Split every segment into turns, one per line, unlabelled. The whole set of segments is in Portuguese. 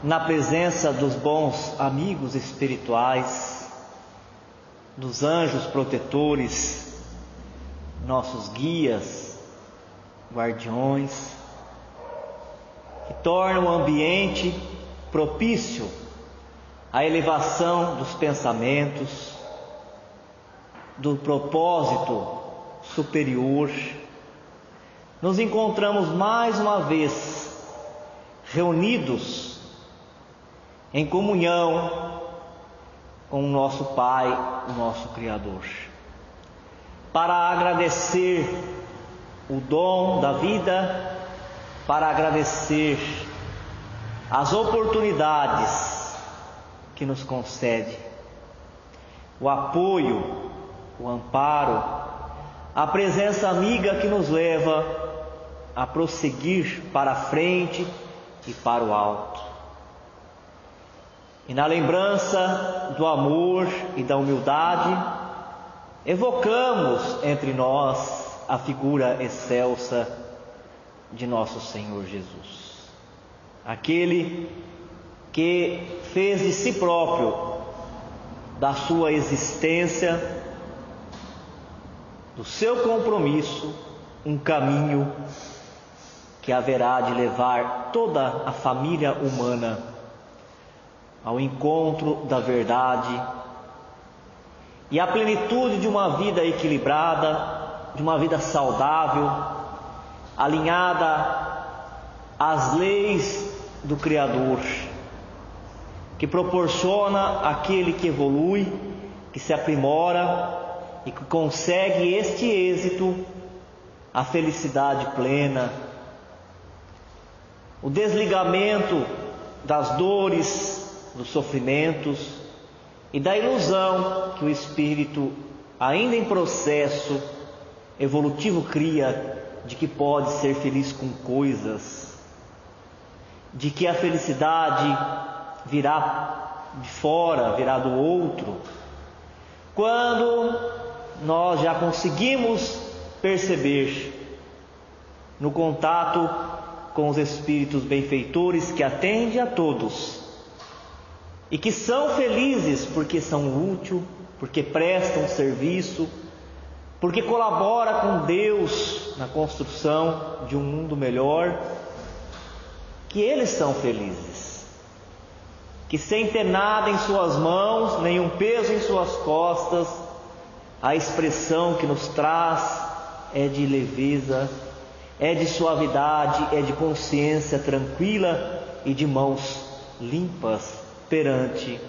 na presença dos bons amigos espirituais, dos anjos protetores, nossos guias, guardiões, que tornam o ambiente propício à elevação dos pensamentos, do propósito superior. Nos encontramos mais uma vez reunidos em comunhão com o nosso Pai, o nosso Criador, para agradecer o dom da vida, para agradecer as oportunidades que nos concede, o apoio, o amparo, a presença amiga que nos leva a prosseguir para a frente e para o alto. E na lembrança do amor e da humildade, evocamos entre nós a figura excelsa de nosso Senhor Jesus, aquele que fez de si próprio, da sua existência, do seu compromisso, um caminho que haverá de levar toda a família humana ao encontro da verdade e à plenitude de uma vida equilibrada, de uma vida saudável, alinhada às leis do Criador, que proporciona àquele que evolui, que se aprimora e que consegue este êxito, a felicidade plena, o desligamento das dores, dos sofrimentos e da ilusão que o espírito, ainda em processo evolutivo, cria de que pode ser feliz com coisas, de que a felicidade virá de fora, virá do outro, quando nós já conseguimos perceber no contato com os espíritos benfeitores que atendem a todos e que são felizes porque são úteis, porque prestam serviço, porque colaboram com Deus na construção de um mundo melhor, que eles são felizes, que sem ter nada em suas mãos, nenhum peso em suas costas, a expressão que nos traz é de leveza, é de suavidade, é de consciência tranquila e de mãos limpas perante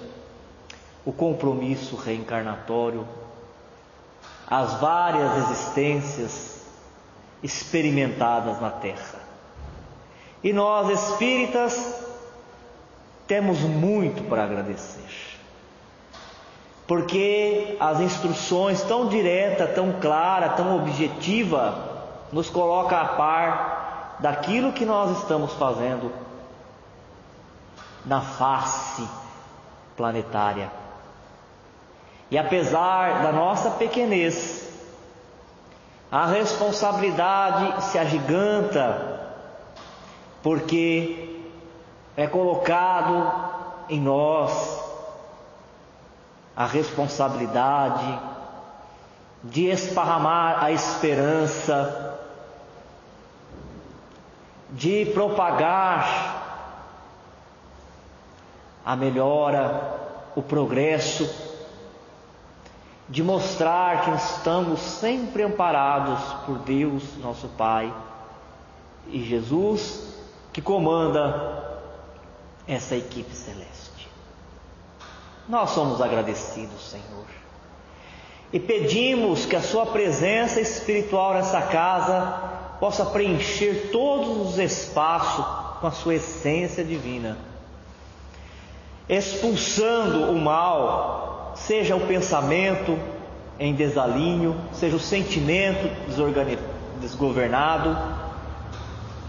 o compromisso reencarnatório, as várias existências experimentadas na Terra. E nós espíritas temos muito para agradecer, porque as instruções tão direta, tão clara, tão objetiva, nos coloca a par daquilo que nós estamos fazendo na face planetária. E apesar da nossa pequenez, a responsabilidade se agiganta, porque é colocado em nós a responsabilidade de esparramar a esperança, de propagar a melhora, o progresso, de mostrar que estamos sempre amparados por Deus, nosso Pai, e Jesus, que comanda essa equipe celeste. Nós somos agradecidos, Senhor, e pedimos que a sua presença espiritual nessa casa possa preencher todos os espaços com a sua essência divina, expulsando o mal, seja o pensamento em desalinho, seja o sentimento desgovernado,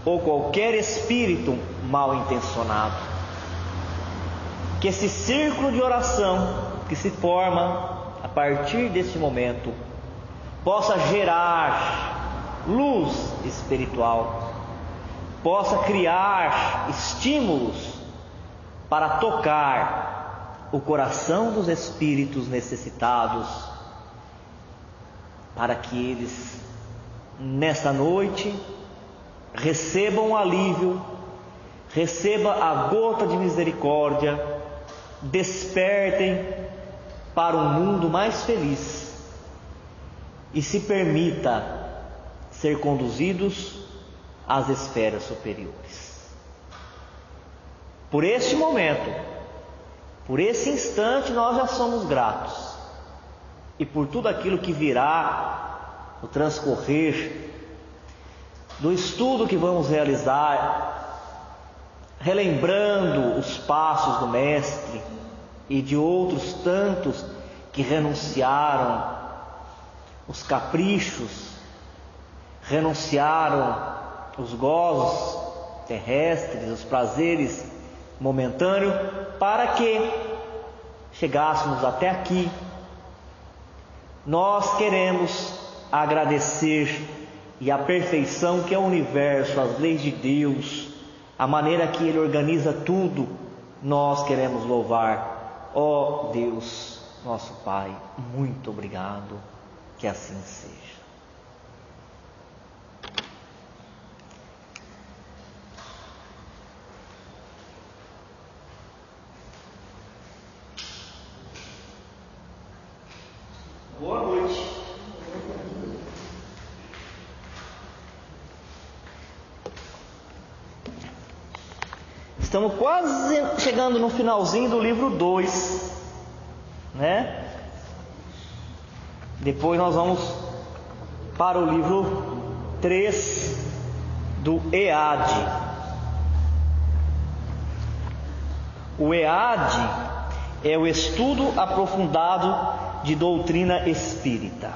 ou qualquer espírito mal intencionado. Que esse círculo de oração que se forma a partir desse momento possa gerar luz espiritual, possa criar estímulos para tocar o coração dos espíritos necessitados, para que eles, nesta noite, recebam um alívio, recebam a gota de misericórdia, despertem para um mundo mais feliz e se permita ser conduzidos às esferas superiores. Por este momento, por esse instante, nós já somos gratos, e por tudo aquilo que virá no transcorrer do estudo que vamos realizar, relembrando os passos do Mestre e de outros tantos que renunciaram os caprichos, renunciaram os gozos terrestres, os prazeres momentâneos, para que chegássemos até aqui. Nós queremos agradecer, e a perfeição que é o universo, as leis de Deus, a maneira que Ele organiza tudo, nós queremos louvar. Ó Deus, nosso Pai, muito obrigado, que assim seja. Boa noite. Estamos quase chegando no finalzinho do livro 2, né? Depois nós vamos para o livro 3 do EAD. O EAD é o estudo aprofundado de doutrina espírita.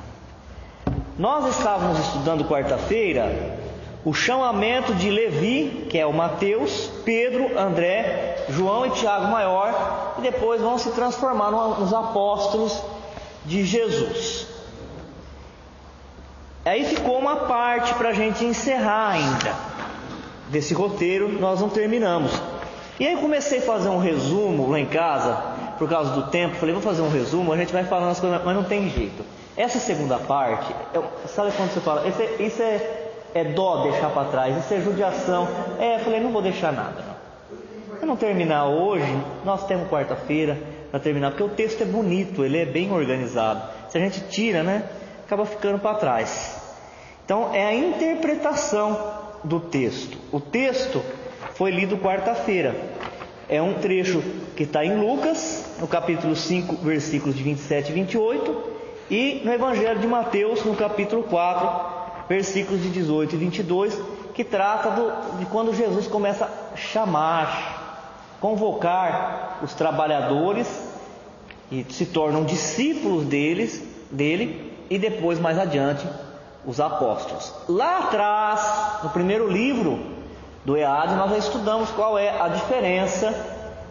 Nós estávamos estudando quarta-feira o chamamento de Levi, que é o Mateus, Pedro, André, João e Tiago Maior, e depois vão se transformar nos apóstolos de Jesus. Aí ficou uma parte para a gente encerrar ainda desse roteiro, nós não terminamos. E aí eu comecei a fazer um resumo lá em casa, por causa do tempo. Falei, vou fazer um resumo, a gente vai falando as coisas, mas não tem jeito. Essa segunda parte, sabe quando você fala, isso é dó deixar para trás, isso é judiação. Eu falei, não vou deixar nada, não. Se não terminar hoje, nós temos quarta-feira para terminar, porque o texto é bonito, ele é bem organizado. Se a gente tira, né, acaba ficando para trás. Então é a interpretação do texto. O texto foi lido quarta-feira. É um trecho que está em Lucas, no capítulo 5, versículos de 27 e 28, e no Evangelho de Mateus, no capítulo 4, versículos de 18 e 22, que trata de quando Jesus começa a chamar, convocar os trabalhadores, e se tornam discípulos dele, e depois, mais adiante, os apóstolos. Lá atrás, no primeiro livro do EAD, nós já estudamos qual é a diferença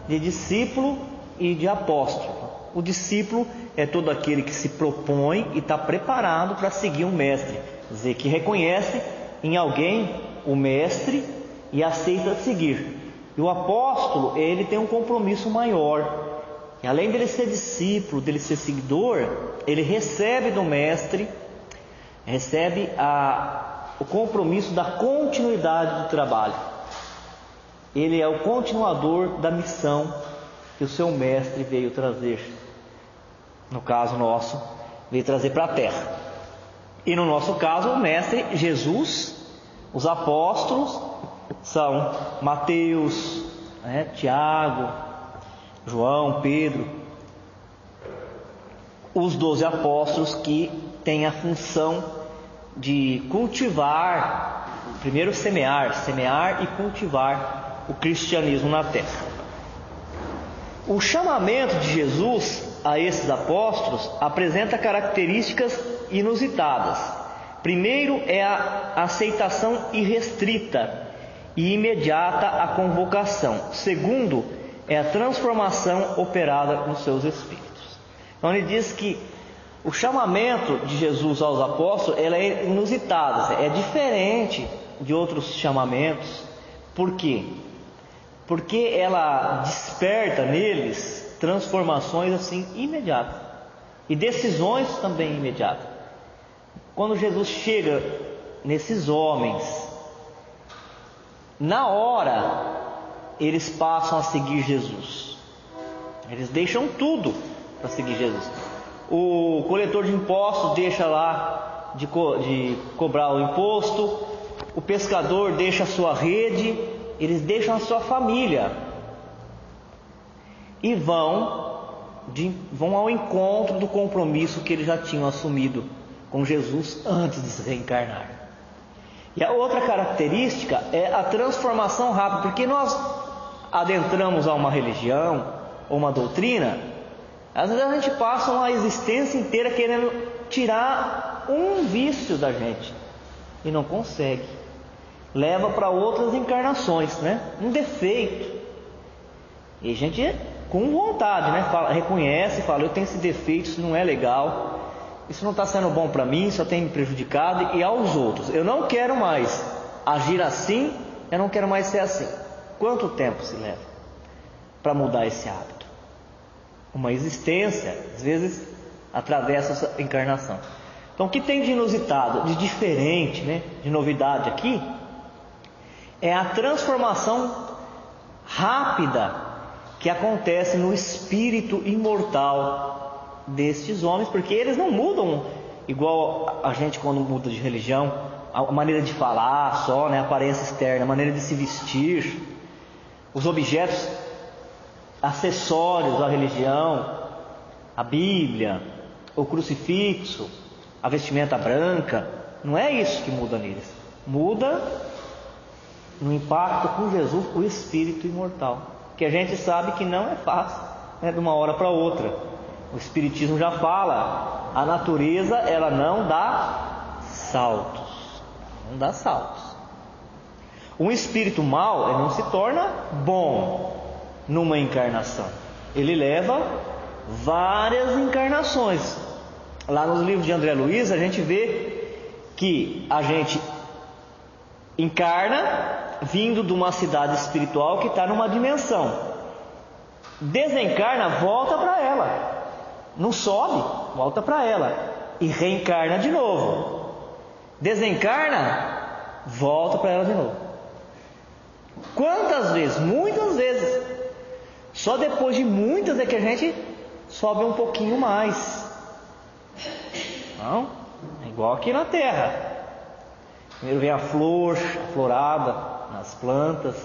de discípulo e de apóstolo. O discípulo é todo aquele que se propõe e está preparado para seguir um mestre, quer dizer, que reconhece em alguém o mestre e aceita seguir. E o apóstolo, ele tem um compromisso maior, e além dele ser discípulo, dele ser seguidor, ele recebe do mestre, recebe o compromisso da continuidade do trabalho. Ele é o continuador da missão que o seu mestre veio trazer. No caso nosso, veio trazer para a terra. E no nosso caso, o mestre Jesus, os apóstolos são Mateus, Tiago, João, Pedro, os 12 apóstolos que têm a função de cultivar, primeiro semear e cultivar o cristianismo na terra. O chamamento de Jesus a esses apóstolos apresenta características inusitadas. Primeiro é a aceitação irrestrita e imediata à convocação. Segundo é a transformação operada nos seus espíritos. Então ele diz que o chamamento de Jesus aos apóstolos é inusitado, é diferente de outros chamamentos. Por quê? porque ela desperta neles transformações assim imediatas e decisões também imediatas. Quando Jesus chega nesses homens, na hora eles passam a seguir Jesus. Eles deixam tudo para seguir Jesus. O coletor de impostos deixa lá de cobrar o imposto, o pescador deixa a sua rede, eles deixam a sua família e vão ao encontro do compromisso que eles já tinham assumido com Jesus antes de se reencarnar. E a outra característica é a transformação rápida, porque nós adentramos a uma religião ou uma doutrina, às vezes a gente passa uma existência inteira querendo tirar um vício da gente e não consegue. Leva para outras encarnações, né? Um defeito. E a gente, com vontade, né? Reconhece, fala: eu tenho esse defeito, isso não é legal, isso não está sendo bom para mim, só tem me prejudicado e aos outros. Eu não quero mais agir assim, eu não quero mais ser assim. Quanto tempo se leva para mudar esse hábito? Uma existência, às vezes, atravessa essa encarnação. Então, o que tem de inusitado, de diferente, né? De novidade aqui, é a transformação rápida que acontece no espírito imortal destes homens, porque eles não mudam igual a gente quando muda de religião, a maneira de falar só, né, a aparência externa, a maneira de se vestir, os objetos acessórios da religião, a Bíblia, o crucifixo, a vestimenta branca. Não é isso que muda neles. Muda no impacto com Jesus o espírito imortal, que a gente sabe que não é fácil, né, de uma hora para outra. O Espiritismo já fala, a natureza ela não dá saltos, não dá saltos. Um espírito mau, ele não se torna bom numa encarnação, ele leva várias encarnações. Lá nos livros de André Luiz a gente vê que a gente encarna vindo de uma cidade espiritual que está numa dimensão, desencarna, volta para ela, não sobe, volta para ela e reencarna de novo, desencarna, volta para ela de novo. Quantas vezes? Muitas vezes. Só depois de muitas é que a gente sobe um pouquinho mais. Não? É igual aqui na Terra. Primeiro vem a flor, a florada nas plantas,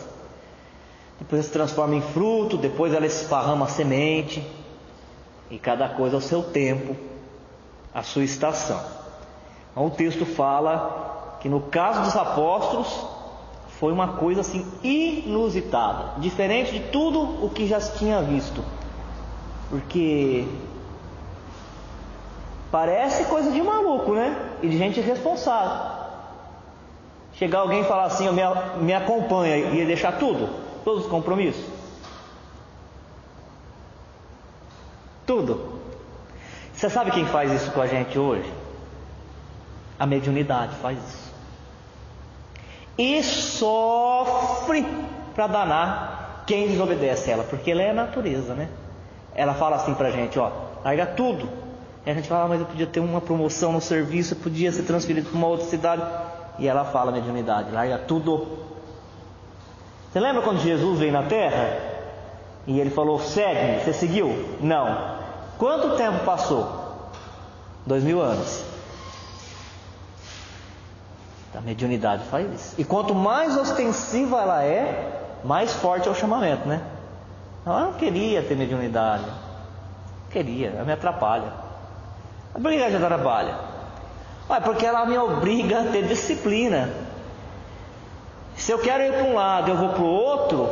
depois se transforma em fruto, depois ela esparrama a semente, e cada coisa ao seu tempo, a sua estação. Então, o texto fala que no caso dos apóstolos foi uma coisa assim inusitada, diferente de tudo o que já se tinha visto, porque parece coisa de maluco, né? E de gente irresponsável. Chegar alguém e falar assim: me acompanha, e ia deixar tudo, todos os compromissos, tudo. Você sabe quem faz isso com a gente hoje? A mediunidade faz isso. E sofre para danar quem desobedece a ela, porque ela é a natureza, né? Ela fala assim pra gente: ó, larga tudo. E a gente fala: mas eu podia ter uma promoção no serviço, eu podia ser transferido para uma outra cidade. E ela fala, a mediunidade: larga tudo. Você lembra quando Jesus veio na Terra e ele falou: segue-me? Você seguiu? Não. Quanto tempo passou? 2000 anos. A mediunidade faz isso. E quanto mais ostensiva ela é, mais forte é o chamamento, né? Não, eu não queria ter mediunidade. Queria, ela me atrapalha. Mas por que ela já atrapalha? Porque ela me obriga a ter disciplina. Se eu quero ir para um lado e eu vou para o outro,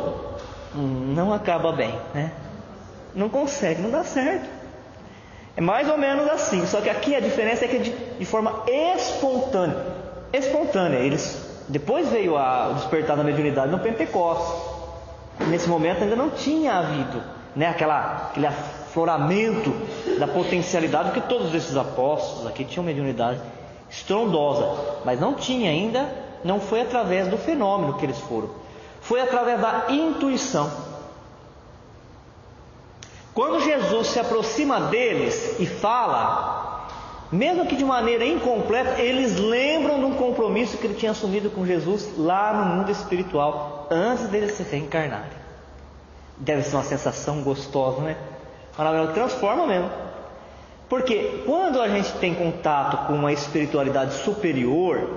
não acaba bem, né? Não consegue, não dá certo. É mais ou menos assim. Só que aqui a diferença é que é de forma espontânea. Depois veio o despertar da mediunidade no Pentecostes. Nesse momento ainda não tinha havido, né, aquele afloramento da potencialidade, porque todos esses apóstolos aqui tinham mediunidade estrondosa, mas não tinha ainda, não foi através do fenômeno que eles foram. foi através da intuição. Quando Jesus se aproxima deles e fala, mesmo que de maneira incompleta, eles lembram de um compromisso que ele tinha assumido com Jesus lá no mundo espiritual, antes deles se reencarnarem. Deve ser uma sensação gostosa, né? Maravilhosa, transforma mesmo. Porque quando a gente tem contato com uma espiritualidade superior,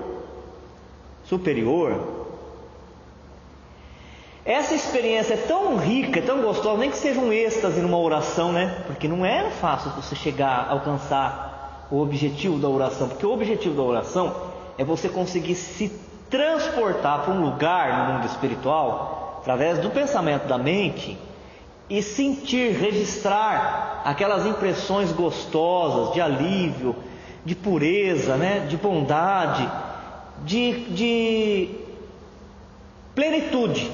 essa experiência é tão rica, tão gostosa, nem que seja um êxtase numa oração, né? Porque não é fácil você chegar a alcançar o objetivo da oração, porque o objetivo da oração é você conseguir se transportar para um lugar no mundo espiritual, através do pensamento da mente, e sentir, registrar aquelas impressões gostosas de alívio, de pureza, né? De bondade, de plenitude.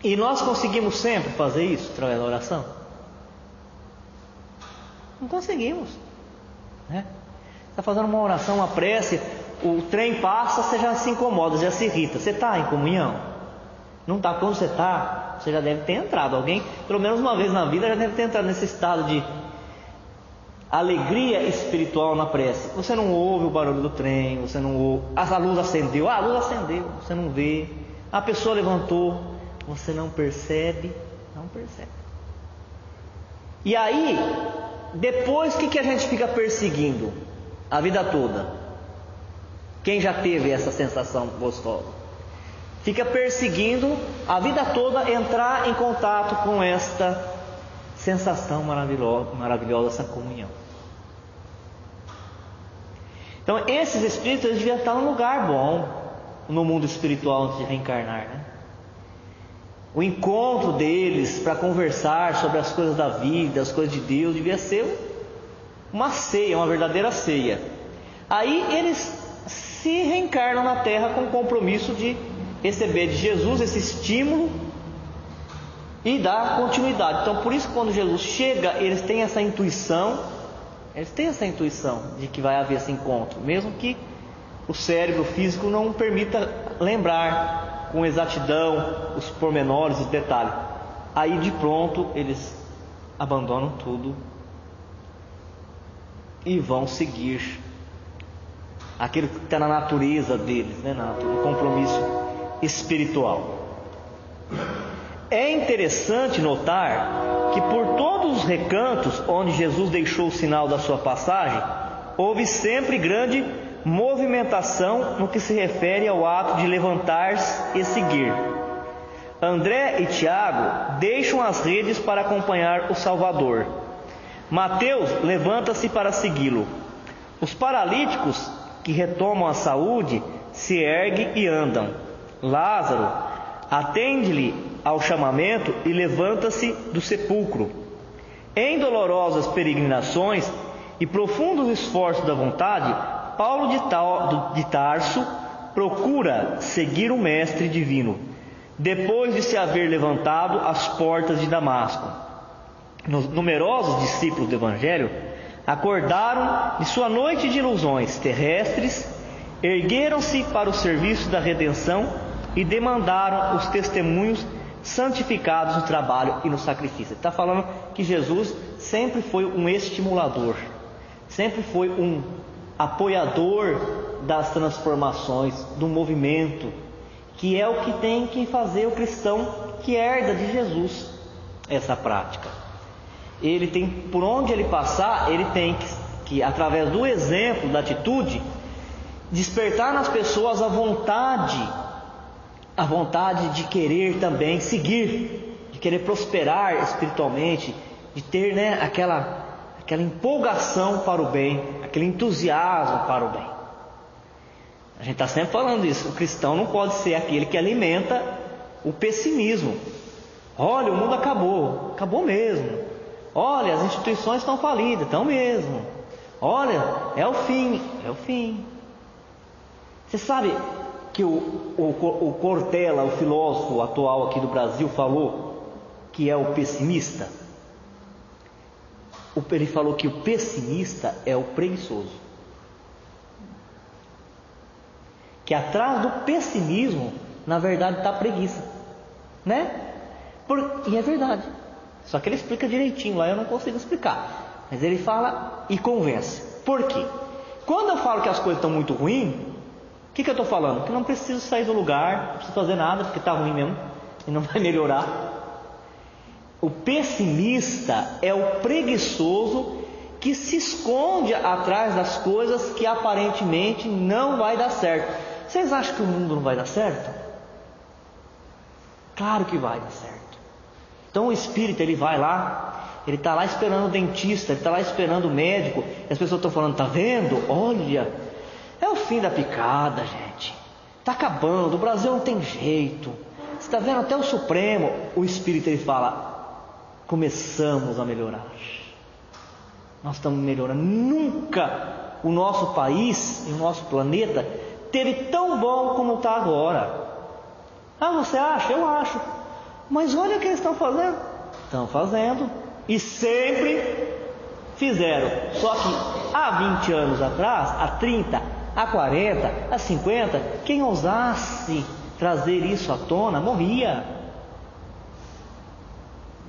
E nós conseguimos sempre fazer isso através da oração? Não conseguimos, né? Você está fazendo uma oração, uma prece, o trem passa, você já se incomoda, já se irrita. Você está em comunhão? Não está? Quando você está, você já deve ter entrado. Alguém, pelo menos uma vez na vida, já deve ter entrado nesse estado de alegria espiritual na prece. Você não ouve o barulho do trem, você não ouve, a luz acendeu, você não vê, a pessoa levantou, você não percebe. E aí, depois o que a gente fica perseguindo a vida toda? Quem já teve essa sensação gostosa? Fica perseguindo a vida toda entrar em contato com esta sensação maravilhosa, essa comunhão. Então esses espíritos, eles deviam estar num lugar bom no mundo espiritual antes de reencarnar, né? O encontro deles para conversar sobre as coisas da vida, as coisas de Deus, devia ser uma ceia, uma verdadeira ceia. Aí eles se reencarnam na Terra com o compromisso de receber de Jesus esse estímulo e dar continuidade. Então por isso, quando Jesus chega, eles têm essa intuição de que vai haver esse encontro, mesmo que o cérebro físico não permita lembrar com exatidão os pormenores, os detalhes. Aí de pronto eles abandonam tudo e vão seguir aquilo que está na natureza deles, né? No compromisso espiritual. É interessante notar que por todos os recantos onde Jesus deixou o sinal da sua passagem, houve sempre grande movimentação no que se refere ao ato de levantar-se e seguir. André e Tiago deixam as redes para acompanhar o Salvador. Mateus levanta-se para segui-lo. Os paralíticos que retomam a saúde se erguem e andam. Lázaro atende-lhe ao chamamento e levanta-se do sepulcro. Em dolorosas peregrinações e profundos esforços da vontade, Paulo de Tarso procura seguir o Mestre Divino, depois de se haver levantado às portas de Damasco. Numerosos discípulos do Evangelho acordaram de sua noite de ilusões terrestres, ergueram-se para o serviço da redenção e demandaram os testemunhos santificados no trabalho e no sacrifício. Ele está falando que Jesus sempre foi um estimulador, sempre foi um apoiador das transformações, do movimento, que é o que tem que fazer o cristão que herda de Jesus essa prática. Ele tem, por onde ele passar, ele tem que através do exemplo, da atitude, despertar nas pessoas a vontade de querer também seguir, de querer prosperar espiritualmente, de ter, né, aquela empolgação para o bem, aquele entusiasmo para o bem. A gente está sempre falando isso. O cristão não pode ser aquele que alimenta o pessimismo. Olha, o mundo acabou mesmo. Olha, as instituições estão falidas, estão mesmo. Olha, é o fim. Você sabe que o Cortella, o filósofo atual aqui do Brasil, falou que é o pessimista? Ele falou que o pessimista é o preguiçoso. Que atrás do pessimismo na verdade está preguiça, né? E é verdade. Só que ele explica direitinho lá, eu não consigo explicar. Mas ele fala e convence. Por quê? Quando eu falo que as coisas estão muito ruins, o que eu estou falando? Que não preciso sair do lugar, não preciso fazer nada, porque está ruim mesmo, e não vai melhorar. O pessimista é o preguiçoso que se esconde atrás das coisas que aparentemente não vai dar certo. Vocês acham que o mundo não vai dar certo? Claro que vai dar certo. Então o espírito, ele vai lá, ele está lá esperando o dentista, ele está lá esperando o médico, e as pessoas estão falando, está vendo? Olha, é o fim da picada, gente, está acabando, o Brasil não tem jeito, você está vendo até o Supremo. O espírito, ele fala, começamos a melhorar, nós estamos melhorando. Nunca o nosso país e o nosso planeta teve tão bom como está agora. Ah, você acha? Eu acho. Mas olha o que eles estão fazendo. Estão fazendo. E sempre fizeram. Só que há 20 anos atrás, há 30, há 40, há 50, quem ousasse trazer isso à tona, morria.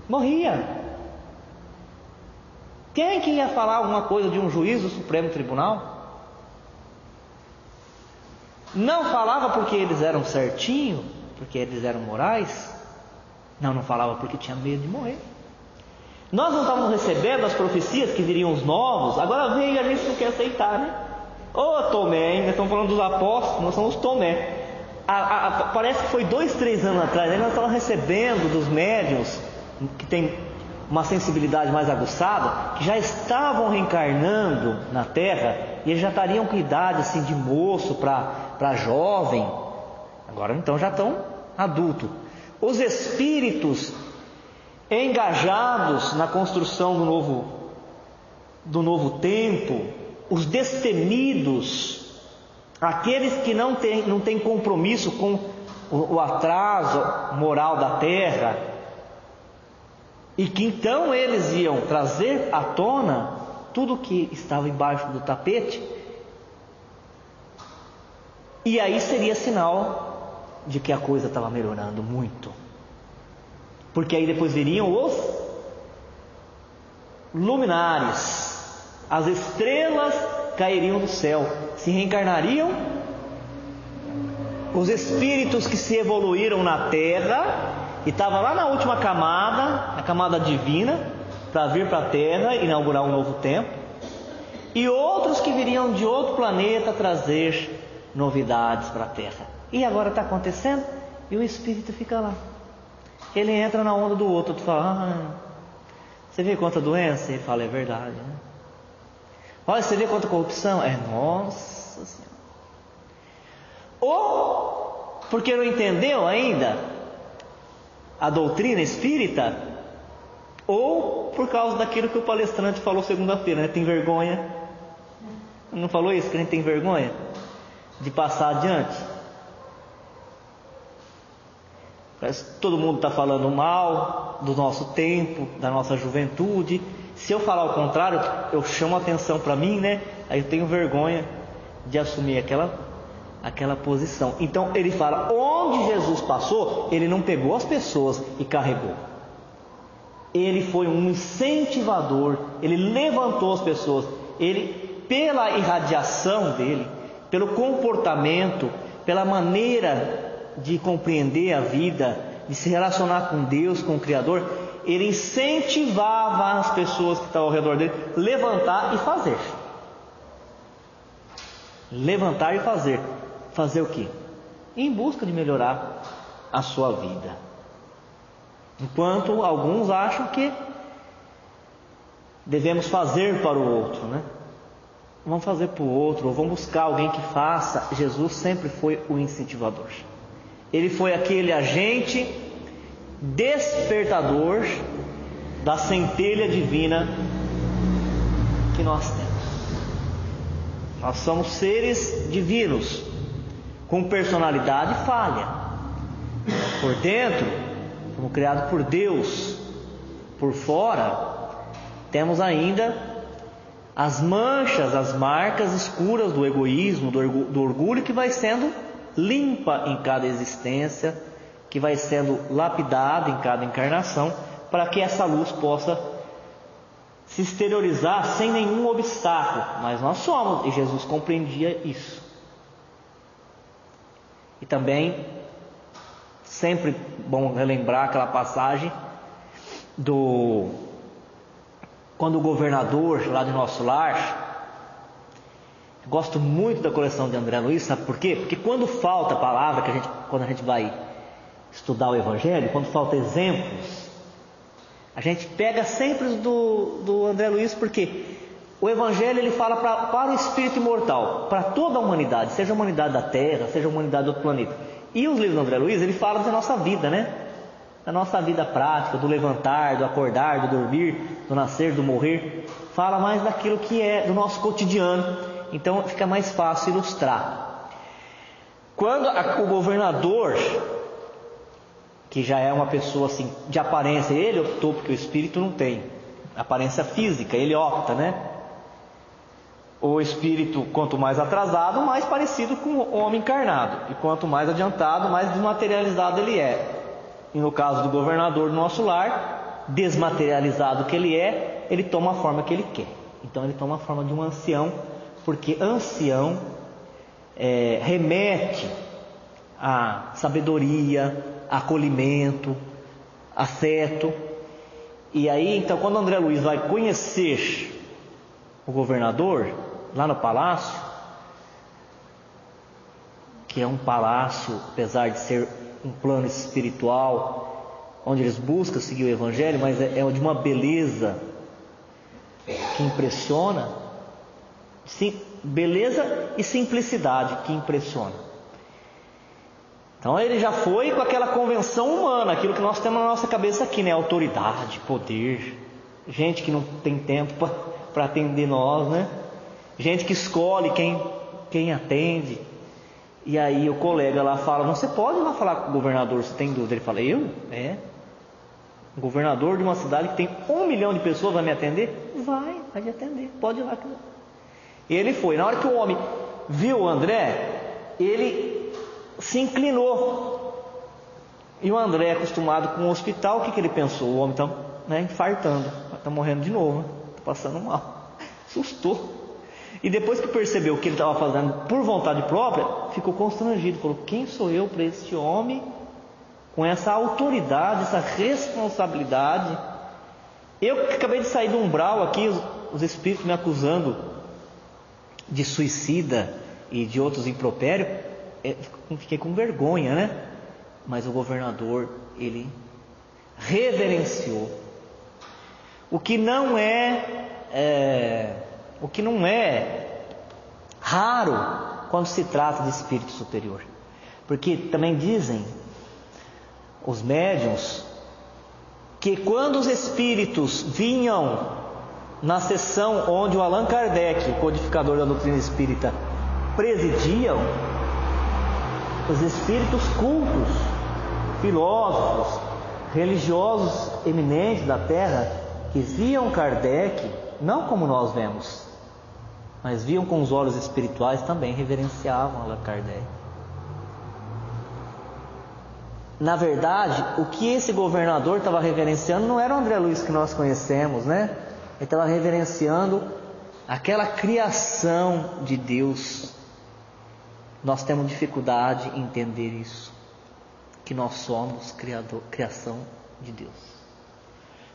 Morria. Quem que ia falar alguma coisa de um juiz do Supremo Tribunal? Não falava porque eles eram certinhos, porque eles eram morais. Não falava porque tinha medo de morrer. Nós não estávamos recebendo as profecias que viriam os novos. Agora vem e a gente não quer aceitar, né? Ô Tomé, ainda estão falando dos apóstolos, nós somos Tomé. Parece que foi 2, 3 anos atrás, nós estávamos recebendo dos médiuns que tem uma sensibilidade mais aguçada, que já estavam reencarnando na Terra, e eles já estariam com idade assim, de moço para jovem. Agora então já estão adultos. Os espíritos engajados na construção do novo tempo, os destemidos, aqueles que não têm compromisso com o atraso moral da terra, e que então eles iam trazer à tona tudo que estava embaixo do tapete, e aí seria sinal de que a coisa estava melhorando muito, porque aí depois viriam os luminares, as estrelas cairiam do céu, se reencarnariam os espíritos que se evoluíram na terra e estavam lá na última camada, a camada divina, para vir para a terra, inaugurar um novo tempo, e outros que viriam de outro planeta trazer novidades para a terra. E agora está acontecendo, e o espírito fica lá. Ele entra na onda do outro, tu fala, você vê quanta doença? Ele fala, é verdade, né? Olha, você vê quanta corrupção? Nossa Senhora. Ou porque não entendeu ainda a doutrina espírita, ou por causa daquilo que o palestrante falou segunda-feira, né? Tem vergonha. Não falou isso? Que a gente tem vergonha de passar adiante? Parece que todo mundo está falando mal do nosso tempo, da nossa juventude. Se eu falar o contrário, eu chamo a atenção para mim, né? Aí eu tenho vergonha de assumir aquela posição. Então ele fala, onde Jesus passou, ele não pegou as pessoas e carregou. Ele foi um incentivador, ele levantou as pessoas. Ele, pela irradiação dele, pelo comportamento, pela maneira de compreender a vida, de se relacionar com Deus, com o Criador, ele incentivava as pessoas que estavam ao redor dele a levantar e fazer. Levantar e fazer. Fazer o quê? Em busca de melhorar a sua vida. Enquanto alguns acham que devemos fazer para o outro, né? Vamos fazer para o outro, ou vamos buscar alguém que faça. Jesus sempre foi o incentivador. Ele foi aquele agente despertador da centelha divina que nós temos. Nós somos seres divinos, com personalidade falha. Por dentro, fomos criados por Deus. Por fora, temos ainda as manchas, as marcas escuras do egoísmo, do orgulho, que vai sendo limpa em cada existência, que vai sendo lapidada em cada encarnação, para que essa luz possa se exteriorizar sem nenhum obstáculo. Mas nós somos, e Jesus compreendia isso. E também, sempre bom relembrar aquela passagem quando o governador lá do nosso lar, gosto muito da coleção de André Luiz, sabe por quê? Porque quando falta palavra, quando a gente vai estudar o Evangelho, quando falta exemplos, a gente pega sempre do André Luiz, porque o Evangelho ele fala para o espírito imortal, para toda a humanidade, seja a humanidade da Terra, seja a humanidade do outro planeta. E os livros do André Luiz, ele fala da nossa vida, né? Da nossa vida prática, do levantar, do acordar, do dormir, do nascer, do morrer. Fala mais daquilo que é do nosso cotidiano. Então fica mais fácil ilustrar. Quando o governador, que já é uma pessoa assim de aparência, ele optou, porque o espírito não tem aparência física, ele opta, né? O espírito, quanto mais atrasado, mais parecido com o homem encarnado, e quanto mais adiantado, mais desmaterializado ele é. E no caso do governador do nosso lar, desmaterializado que ele é, ele toma a forma que ele quer. Então ele toma a forma de um ancião, porque ancião remete a sabedoria, acolhimento, afeto. E aí, então, quando André Luiz vai conhecer o governador lá no palácio, que é um palácio, apesar de ser um plano espiritual, onde eles buscam seguir o Evangelho, mas é de uma beleza que impressiona, sim, beleza e simplicidade que impressiona. Então ele já foi com aquela convenção humana, aquilo que nós temos na nossa cabeça aqui, né? Autoridade, poder, gente que não tem tempo para atender nós, né? Gente que escolhe quem atende. E aí o colega lá fala: você pode ir lá falar com o governador, se tem dúvida? Ele fala: eu? O governador de uma cidade que tem 1 milhão de pessoas vai me atender? Vai me atender, pode ir lá. E ele foi. Na hora que o homem viu o André, ele se inclinou. E o André, acostumado com o hospital, o que ele pensou? O homem está infartando, está morrendo de novo, está passando mal. Assustou. E depois que percebeu o que ele estava fazendo por vontade própria, ficou constrangido. Falou: quem sou eu para este homem, com essa autoridade, essa responsabilidade? Eu que acabei de sair do umbral aqui, os espíritos me acusando de suicida e de outros impropérios, fiquei com vergonha, né? Mas o governador, ele reverenciou. O que não é raro quando se trata de espírito superior, porque também dizem os médiuns que quando os espíritos vinham na sessão onde o Allan Kardec, o codificador da doutrina espírita, presidiam, os espíritos cultos, filósofos, religiosos eminentes da Terra, que viam Kardec, não como nós vemos, mas viam com os olhos espirituais, também reverenciavam Allan Kardec. Na verdade, o que esse governador estava reverenciando não era o André Luiz que nós conhecemos, né? Ele estava reverenciando aquela criação de Deus. Nós temos dificuldade em entender isso, que nós somos criação de Deus.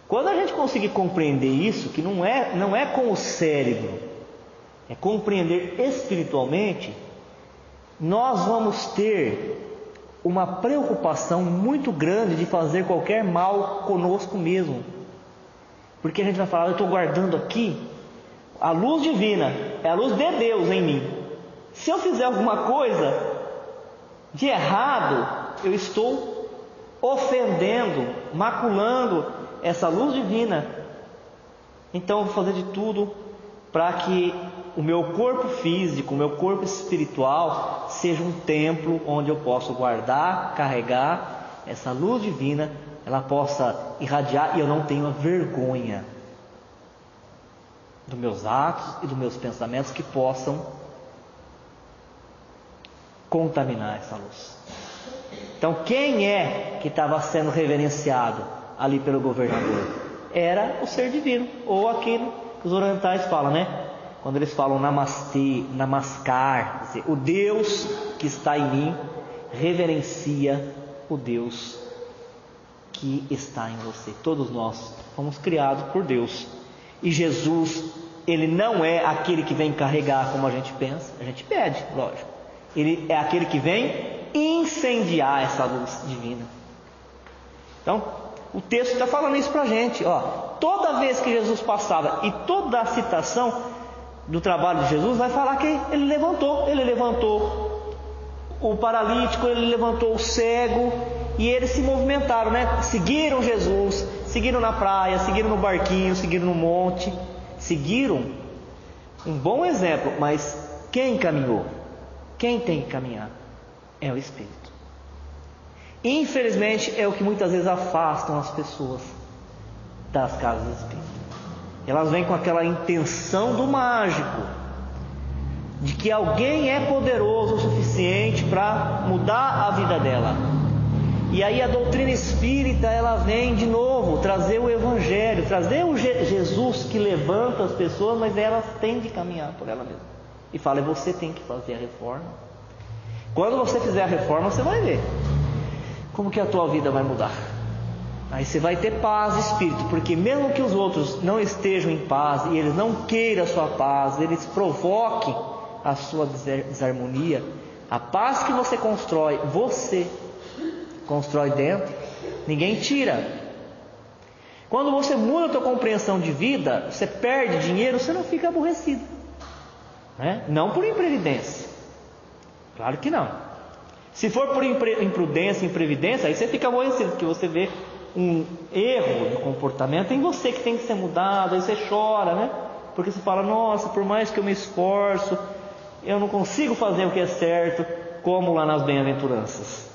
Quando a gente conseguir compreender isso, que não é com o cérebro, é compreender espiritualmente, nós vamos ter uma preocupação muito grande de fazer qualquer mal conosco mesmo. Porque a gente vai falar: eu estou guardando aqui a luz divina, é a luz de Deus em mim. Se eu fizer alguma coisa de errado, eu estou ofendendo, maculando essa luz divina. Então eu vou fazer de tudo para que o meu corpo físico, o meu corpo espiritual seja um templo onde eu posso guardar, carregar essa luz divina, ela possa irradiar e eu não tenha vergonha dos meus atos e dos meus pensamentos que possam contaminar essa luz. Então, quem é que estava sendo reverenciado ali pelo governador? Era o ser divino, ou aquilo que os orientais falam, né? Quando eles falam namastê, namaskar, quer dizer, o Deus que está em mim reverencia o Deus que está em você. Todos nós fomos criados por Deus. E Jesus, Ele não é aquele que vem carregar como a gente pensa. A gente pede, lógico. Ele é aquele que vem incendiar essa luz divina. Então, o texto está falando isso para a gente. Toda vez que Jesus passava, e toda a citação do trabalho de Jesus vai falar que Ele levantou o paralítico, Ele levantou o cego, e eles se movimentaram, né? Seguiram Jesus, seguiram na praia, seguiram no barquinho, seguiram no monte, seguiram um bom exemplo. Mas quem caminhou? Quem tem que caminhar? É o Espírito. Infelizmente é o que muitas vezes afastam as pessoas das casas espíritas. Elas vêm com aquela intenção do mágico, de que alguém é poderoso o suficiente para mudar a vida dela. E aí a doutrina espírita, ela vem de novo trazer o Evangelho, trazer o Jesus que levanta as pessoas, mas elas têm de caminhar por ela mesma. E fala: você tem que fazer a reforma. Quando você fizer a reforma, você vai ver como que a tua vida vai mudar. Aí você vai ter paz de espírito, porque mesmo que os outros não estejam em paz, e eles não queiram a sua paz, eles provoquem a sua desarmonia, a paz que você constrói dentro, ninguém tira. Quando você muda a tua compreensão de vida, você perde dinheiro, você não fica aborrecido, né? Não por imprevidência, claro que não. Se for por imprudência, imprevidência, aí você fica aborrecido, porque você vê um erro de comportamento em você que tem que ser mudado, aí você chora, né? Porque você fala: nossa, por mais que eu me esforço, eu não consigo fazer o que é certo, como lá nas bem-aventuranças.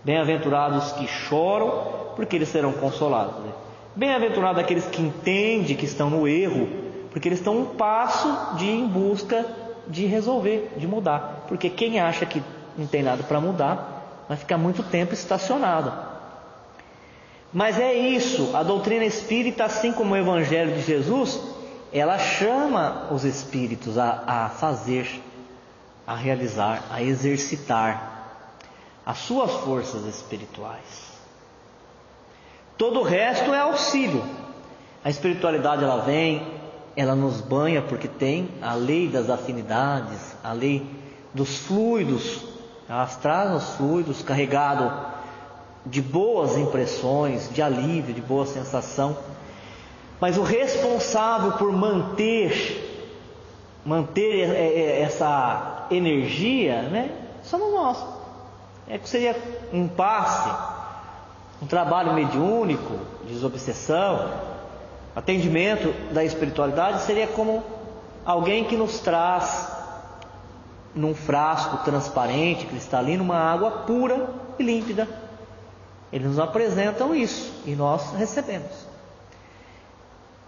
Bem-aventurados que choram, porque eles serão consolados, né? Bem-aventurados aqueles que entendem que estão no erro, porque eles estão um passo em busca de resolver, de mudar. Porque quem acha que não tem nada para mudar, vai ficar muito tempo estacionado. Mas é isso, a doutrina espírita, assim como o Evangelho de Jesus, ela chama os espíritos a fazer, a realizar, a exercitar as suas forças espirituais. Todo o resto é auxílio. A espiritualidade, ela vem, ela nos banha, porque tem a lei das afinidades, a lei dos fluidos. Elas trazem os fluidos carregados de boas impressões, de alívio, de boa sensação. Mas o responsável por manter essa energia, né, somos nós. É que seria um passe, um trabalho mediúnico, desobsessão, atendimento da espiritualidade, seria como alguém que nos traz num frasco transparente, cristalino, uma água pura e límpida. Eles nos apresentam isso e nós recebemos.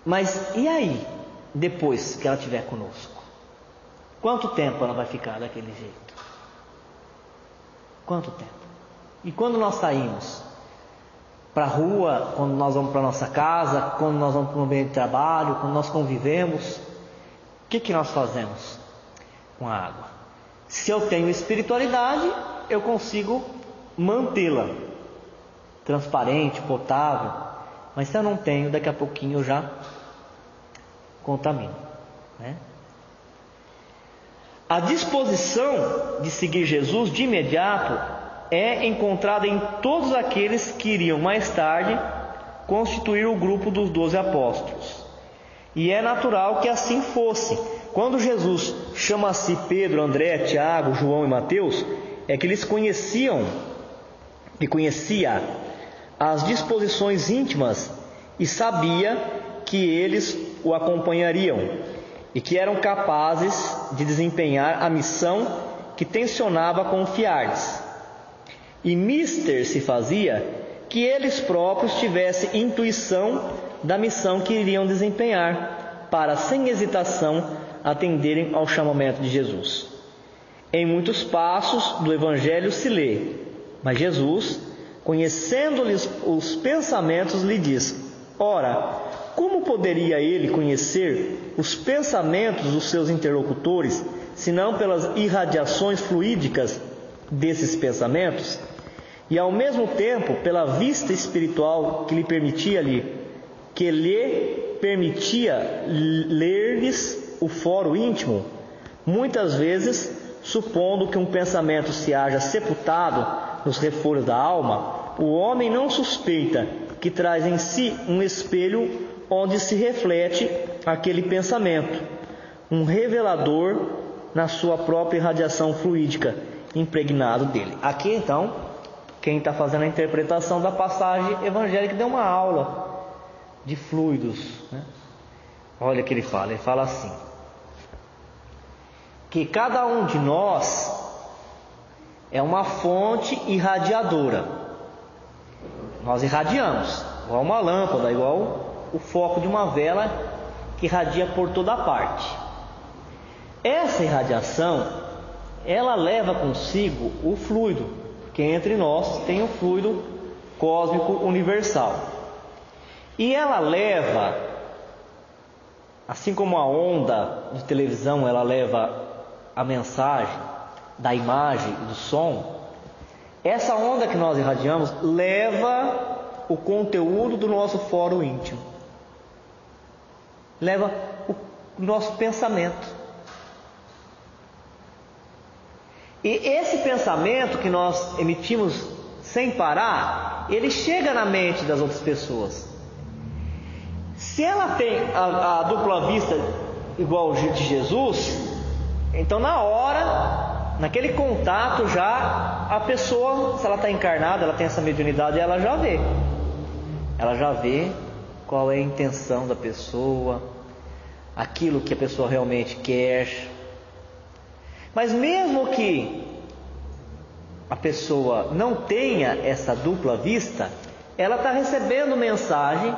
Mas e aí, depois que ela estiver conosco? Quanto tempo ela vai ficar daquele jeito? Quanto tempo? E quando nós saímos para a rua, quando nós vamos para a nossa casa, quando nós vamos para o ambiente de trabalho, quando nós convivemos, o que nós fazemos com a água? Se eu tenho espiritualidade, eu consigo mantê-la transparente, potável. Mas se eu não tenho, daqui a pouquinho eu já contamino, né? A disposição de seguir Jesus de imediato é encontrada em todos aqueles que iriam mais tarde constituir o grupo dos 12 apóstolos. E é natural que assim fosse. Quando Jesus chama a si Pedro, André, Tiago, João e Mateus, é que eles conhecia as disposições íntimas e sabia que eles o acompanhariam e que eram capazes de desempenhar a missão que tencionava confiar-lhes. E mister se fazia que eles próprios tivessem intuição da missão que iriam desempenhar, para sem hesitação atenderem ao chamamento de Jesus. Em muitos passos do Evangelho se lê: mas Jesus, conhecendo-lhes os pensamentos, lhe diz: ora, como poderia ele conhecer os pensamentos dos seus interlocutores, senão pelas irradiações fluídicas desses pensamentos? E ao mesmo tempo, pela vista espiritual que lhe permitia ler-lhes o foro íntimo, muitas vezes, supondo que um pensamento se haja sepultado nos refolhos da alma, o homem não suspeita que traz em si um espelho onde se reflete aquele pensamento, um revelador na sua própria irradiação fluídica, impregnado dele. Aqui então, quem está fazendo a interpretação da passagem evangélica deu uma aula de fluidos, né? Olha o que ele fala assim: que cada um de nós é uma fonte irradiadora. Nós irradiamos, igual uma lâmpada, igual o foco de uma vela que irradia por toda parte. Essa irradiação, ela leva consigo o fluido, porque entre nós tem o fluido cósmico universal. E ela leva, assim como a onda de televisão, ela leva a mensagem da imagem e do som, essa onda que nós irradiamos leva o conteúdo do nosso foro íntimo, leva o nosso pensamento. E esse pensamento que nós emitimos sem parar, ele chega na mente das outras pessoas. Se ela tem a dupla vista igual de Jesus, então na hora, naquele contato já, a pessoa, se ela está encarnada, ela tem essa mediunidade, ela já vê. Ela já vê qual é a intenção da pessoa, aquilo que a pessoa realmente quer. Mas mesmo que a pessoa não tenha essa dupla vista, ela está recebendo mensagem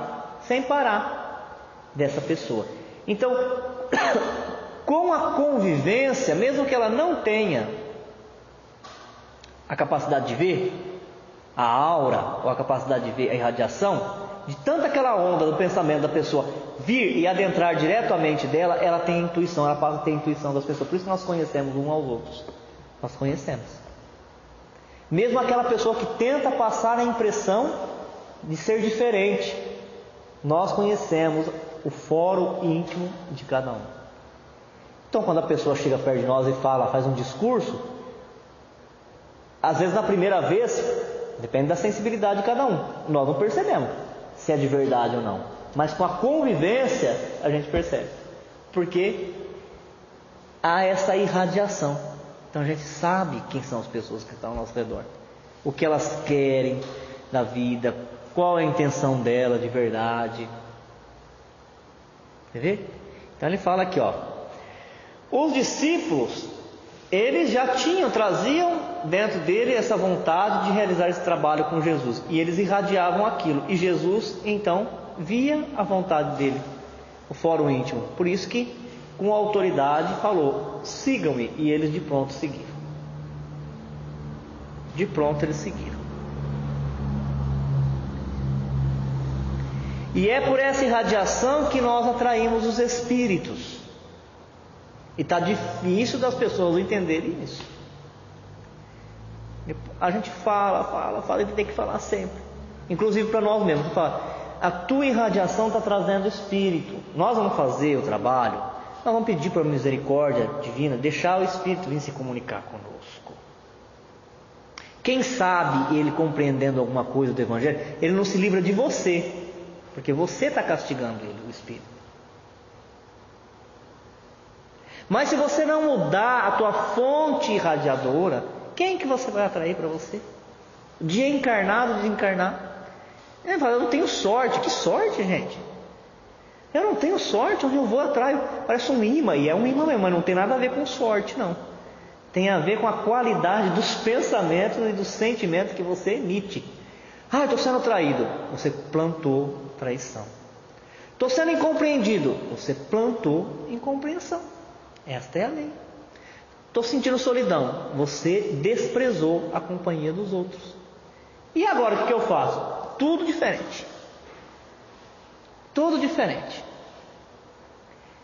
sem parar dessa pessoa. Então, com a convivência, mesmo que ela não tenha a capacidade de ver a aura ou a capacidade de ver a irradiação, de tanta aquela onda do pensamento da pessoa vir e adentrar direto à mente dela, ela tem intuição, ela passa a ter intuição das pessoas. Por isso nós conhecemos uns aos outros. Nós conhecemos. Mesmo aquela pessoa que tenta passar a impressão de ser diferente, nós conhecemos o foro íntimo de cada um. Então, quando a pessoa chega perto de nós e faz um discurso, às vezes na primeira vez, depende da sensibilidade de cada um, nós não percebemos se é de verdade ou não. Mas com a convivência, a gente percebe. Porque há essa irradiação. Então a gente sabe quem são as pessoas que estão ao nosso redor, o que elas querem da vida, qual é a intenção dela de verdade. Quer ver? Então ele fala aqui, os discípulos, eles já traziam dentro dele essa vontade de realizar esse trabalho com Jesus, e eles irradiavam aquilo, e Jesus então via a vontade dele, o foro íntimo. Por isso que com autoridade falou: sigam-me, e eles de pronto seguiram. De pronto eles seguiram. E é por essa irradiação que nós atraímos os espíritos. E está difícil das pessoas entenderem isso. A gente fala, e tem que falar sempre. Inclusive para nós mesmos. A tua irradiação está trazendo espírito. Nós vamos fazer o trabalho. Nós vamos pedir para a misericórdia divina deixar o espírito vir se comunicar conosco. Quem sabe ele compreendendo alguma coisa do Evangelho, ele não se livra de você. Porque você está castigando ele, o espírito. Mas se você não mudar a tua fonte irradiadora, quem que você vai atrair para você? De encarnado, desencarnado. Ele fala: eu não tenho sorte. Que sorte, gente? Eu não tenho sorte, onde eu vou atraio. Parece um imã, e é um imã mesmo, mas não tem nada a ver com sorte, não. Tem a ver com a qualidade dos pensamentos e dos sentimentos que você emite. Eu estou sendo traído. Você plantou traição. Estou sendo incompreendido. Você plantou incompreensão. Esta é a lei. Estou sentindo solidão. Você desprezou a companhia dos outros. E agora o que eu faço? Tudo diferente. Tudo diferente.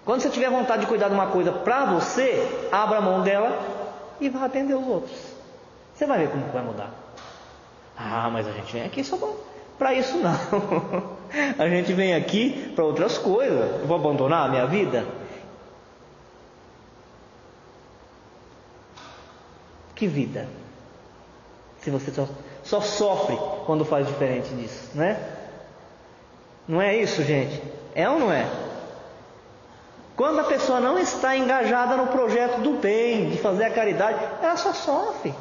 Quando você tiver vontade de cuidar de uma coisa para você, abra a mão dela e vá atender os outros. Você vai ver como vai mudar. Ah, mas a gente vem aqui só para isso não. A gente vem aqui para outras coisas. Eu vou abandonar a minha vida? Que vida? Se você só sofre quando faz diferente disso, né? Não é isso, gente? É ou não é? Quando a pessoa não está engajada no projeto do bem, de fazer a caridade, ela só sofre.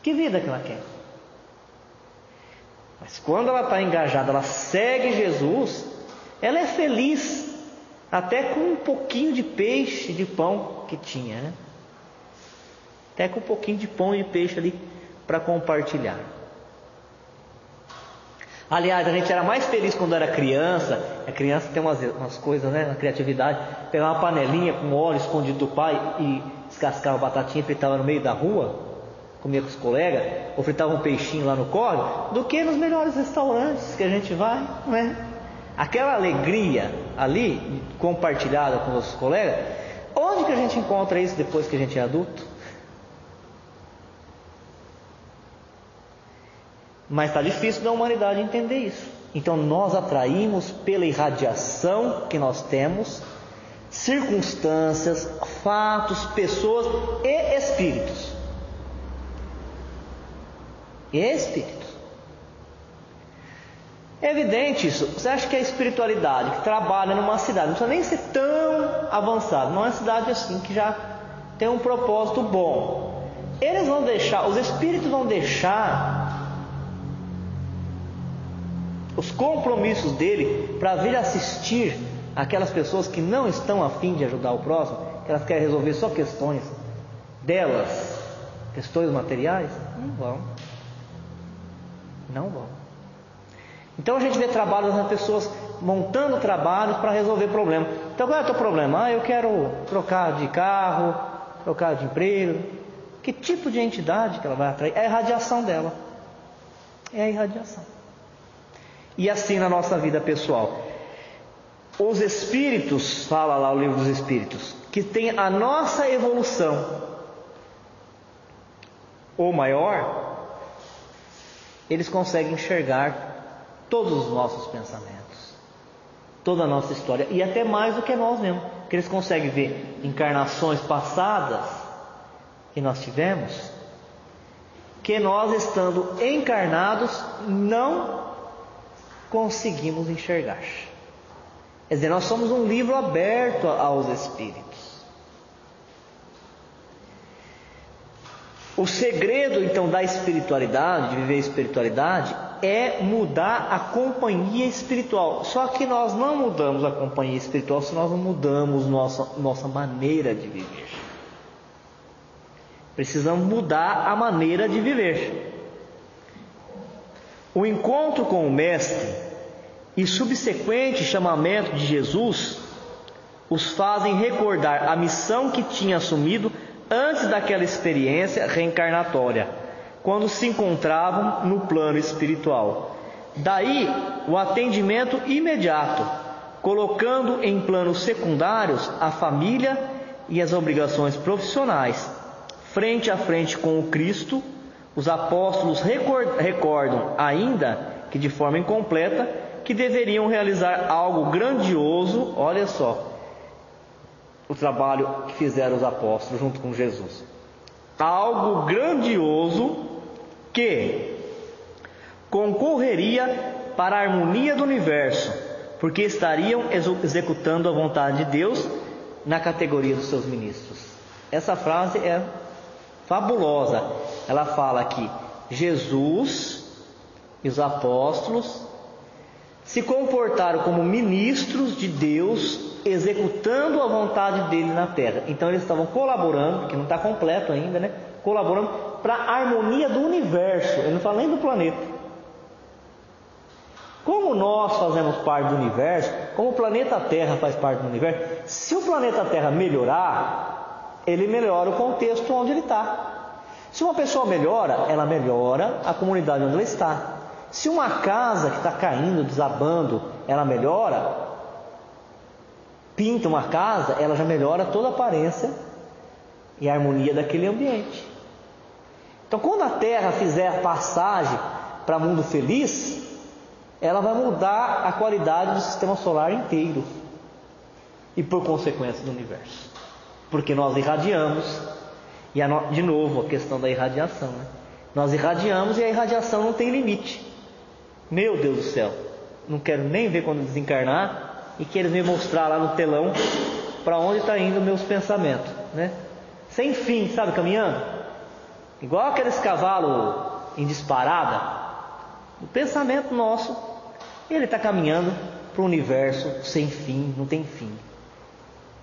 Que vida que ela quer? Mas quando ela está engajada, ela segue Jesus, ela é feliz, até com um pouquinho de peixe, de pão que tinha, né? Até com um pouquinho de pão e peixe ali para compartilhar. Aliás, a gente era mais feliz quando era criança. A criança tem umas coisas, né, na criatividade. Pegar uma panelinha com óleo escondido do pai e descascava batatinha e fritava no meio da rua, comia com os colegas, ou fritava um peixinho lá no córrego, do que nos melhores restaurantes que a gente vai, não é? Aquela alegria ali, compartilhada com os colegas, onde que a gente encontra isso depois que a gente é adulto? Mas está difícil da humanidade entender isso. Então nós atraímos pela irradiação que nós temos, circunstâncias, fatos, pessoas e espíritos. E espíritos. É evidente isso. Você acha que a espiritualidade que trabalha numa cidade, não precisa nem ser tão avançada, não é uma cidade assim que já tem um propósito bom. Eles vão deixar, os espíritos vão deixar os compromissos dele para vir assistir aquelas pessoas que não estão a fim de ajudar o próximo, que elas querem resolver só questões delas, questões materiais? Não vão. Não vão. Então a gente vê trabalhos nas pessoas montando trabalhos para resolver problemas. Então qual é o teu problema? Ah, eu quero trocar de carro, trocar de emprego. Que tipo de entidade que ela vai atrair? É a irradiação dela. É a irradiação. E assim na nossa vida pessoal. Os espíritos, fala lá o livro dos espíritos, que tem a nossa evolução, ou maior, eles conseguem enxergar todos os nossos pensamentos, toda a nossa história, e até mais do que nós mesmos, porque eles conseguem ver encarnações passadas que nós tivemos, que nós estando encarnados não conseguimos enxergar. Quer dizer, nós somos um livro aberto aos espíritos. O segredo então da espiritualidade, de viver a espiritualidade, é mudar a companhia espiritual. Só que nós não mudamos a companhia espiritual se nós não mudamos nossa maneira de viver. Precisamos mudar a maneira de viver. O encontro com o Mestre e subsequente chamamento de Jesus os fazem recordar a missão que tinha assumido antes daquela experiência reencarnatória, quando se encontravam no plano espiritual. Daí o atendimento imediato, colocando em planos secundários a família e as obrigações profissionais. Frente a frente com o Cristo, os apóstolos recordam ainda que de forma incompleta que deveriam realizar algo grandioso. Olha só o trabalho que fizeram os apóstolos junto com Jesus. Algo grandioso que concorreria para a harmonia do universo, porque estariam executando a vontade de Deus na categoria dos seus ministros. Essa frase é fabulosa. Ela fala que Jesus e os apóstolos se comportaram como ministros de Deus, executando a vontade dele na terra. Então eles estavam colaborando, porque não está completo ainda, né? Colaborando para a harmonia do universo. Ele não fala nem do planeta. Como nós fazemos parte do universo, como o planeta Terra faz parte do universo, se o planeta Terra melhorar, ele melhora o contexto onde ele está. Se uma pessoa melhora, ela melhora a comunidade onde ela está. Se uma casa que está caindo, desabando, ela melhora, pinta uma casa, ela já melhora toda a aparência e a harmonia daquele ambiente. Então, quando a Terra fizer a passagem para mundo feliz, ela vai mudar a qualidade do sistema solar inteiro e, por consequência, do universo, porque nós irradiamos. E de novo a questão da irradiação, né? Nós irradiamos e a irradiação não tem limite. Meu Deus do céu, não quero nem ver quando desencarnar e que eles me mostrar lá no telão para onde está indo meus pensamentos, né? Sem fim, sabe, caminhando igual aqueles cavalos em disparada. O pensamento nosso, ele está caminhando para o universo sem fim, não tem fim.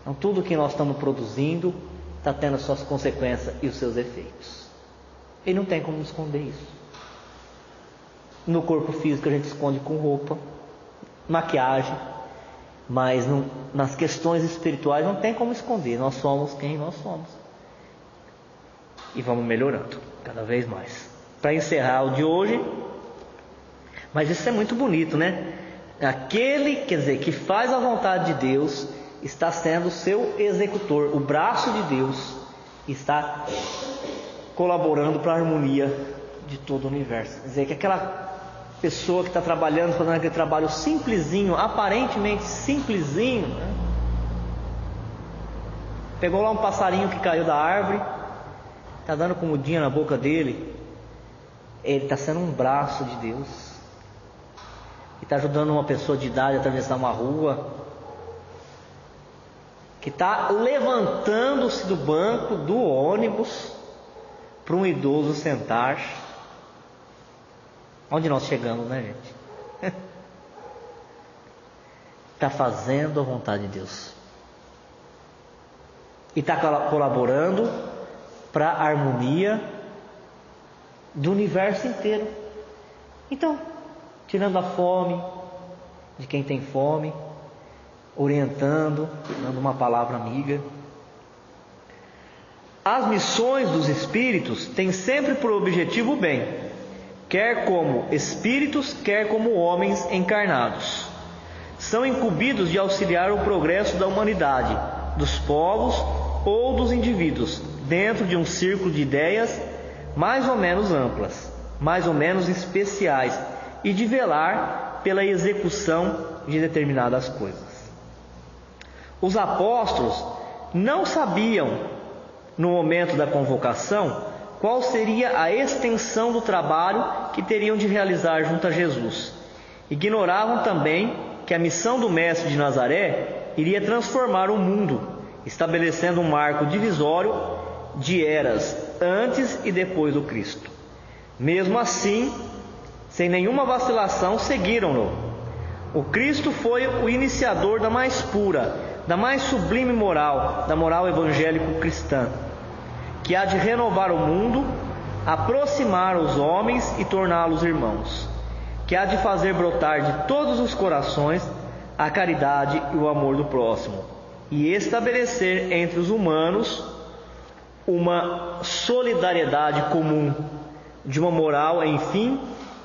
Então tudo que nós estamos produzindo está tendo as suas consequências e os seus efeitos. E não tem como esconder isso. No corpo físico a gente esconde com roupa, maquiagem, mas nas questões espirituais não tem como esconder. Nós somos quem nós somos. E vamos melhorando cada vez mais. Para encerrar o de hoje, mas isso é muito bonito, né? Aquele, quer dizer, que faz a vontade de Deus está sendo o seu executor. O braço de Deus está colaborando para a harmonia de todo o universo. Quer dizer, que aquela pessoa que está trabalhando, fazendo aquele trabalho simplesinho, aparentemente simplesinho, né? Pegou lá um passarinho que caiu da árvore, está dando comidinha na boca dele. Ele está sendo um braço de Deus. E está ajudando uma pessoa de idade a atravessar uma rua, que está levantando-se do banco do ônibus para um idoso sentar. Onde nós chegamos, né, gente? Está fazendo a vontade de Deus e está colaborando para a harmonia do universo inteiro. Então, tirando a fome de quem tem fome, orientando, dando uma palavra amiga. As missões dos espíritos têm sempre por objetivo o bem, quer como espíritos, quer como homens encarnados. São incumbidos de auxiliar o progresso da humanidade, dos povos ou dos indivíduos, dentro de um círculo de ideias mais ou menos amplas, mais ou menos especiais, e de velar pela execução de determinadas coisas. Os apóstolos não sabiam, no momento da convocação, qual seria a extensão do trabalho que teriam de realizar junto a Jesus. Ignoravam também que a missão do Mestre de Nazaré iria transformar o mundo, estabelecendo um marco divisório de eras antes e depois do Cristo. Mesmo assim, sem nenhuma vacilação, seguiram-no. O Cristo foi o iniciador da mais pura, da mais sublime moral, da moral evangélico-cristã, que há de renovar o mundo, aproximar os homens e torná-los irmãos, que há de fazer brotar de todos os corações a caridade e o amor do próximo, e estabelecer entre os humanos uma solidariedade comum, de uma moral, enfim,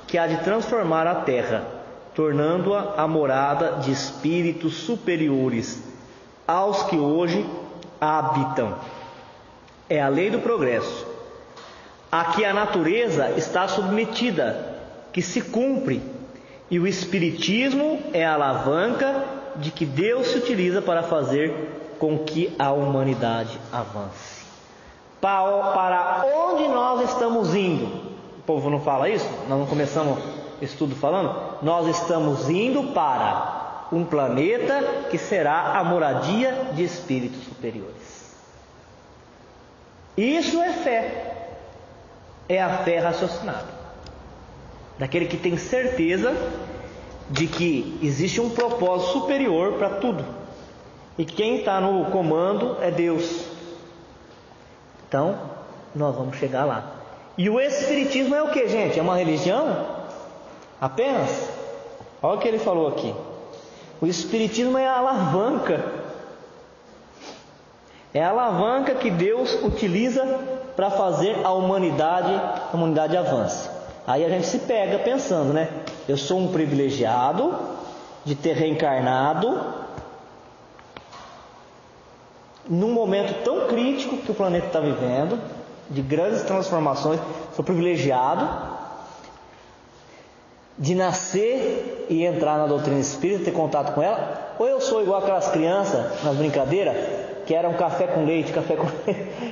que há de transformar a terra, tornando-a a morada de espíritos superiores aos que hoje a habitam. É a lei do progresso, a que a natureza está submetida, que se cumpre, e o Espiritismo é a alavanca de que Deus se utiliza para fazer com que a humanidade avance. Para onde nós estamos indo? O povo não fala isso? Nós não começamos o estudo falando? Nós estamos indo para um planeta que será a moradia de espíritos superiores. Isso é fé. É a fé raciocinada, daquele que tem certeza de que existe um propósito superior para tudo, e quem está no comando é Deus. Então, nós vamos chegar lá. E o Espiritismo é o que, gente? É uma religião? Apenas? Olha o que ele falou aqui. O Espiritismo é a alavanca. É a alavanca que Deus utiliza para fazer a humanidade avance. Aí a gente se pega pensando, né? Eu sou um privilegiado de ter reencarnado num momento tão crítico que o planeta está vivendo, de grandes transformações. Sou privilegiado de nascer e entrar na doutrina espírita, ter contato com ela. Ou eu sou igual aquelas crianças nas brincadeiras que eram café com leite,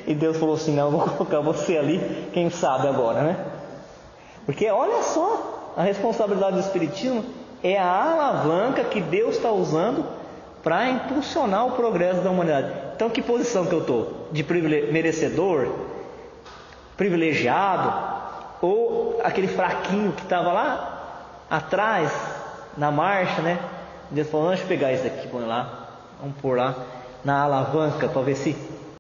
e Deus falou assim: não, eu vou colocar você ali, quem sabe agora, né? Porque olha só, a responsabilidade do Espiritismo é a alavanca que Deus está usando para impulsionar o progresso da humanidade. Então, que posição que eu estou? De merecedor, privilegiado, ou aquele fraquinho que estava lá atrás, na marcha, né? Deus falou: deixa eu pegar isso aqui, põe lá, vamos pôr lá na alavanca para ver se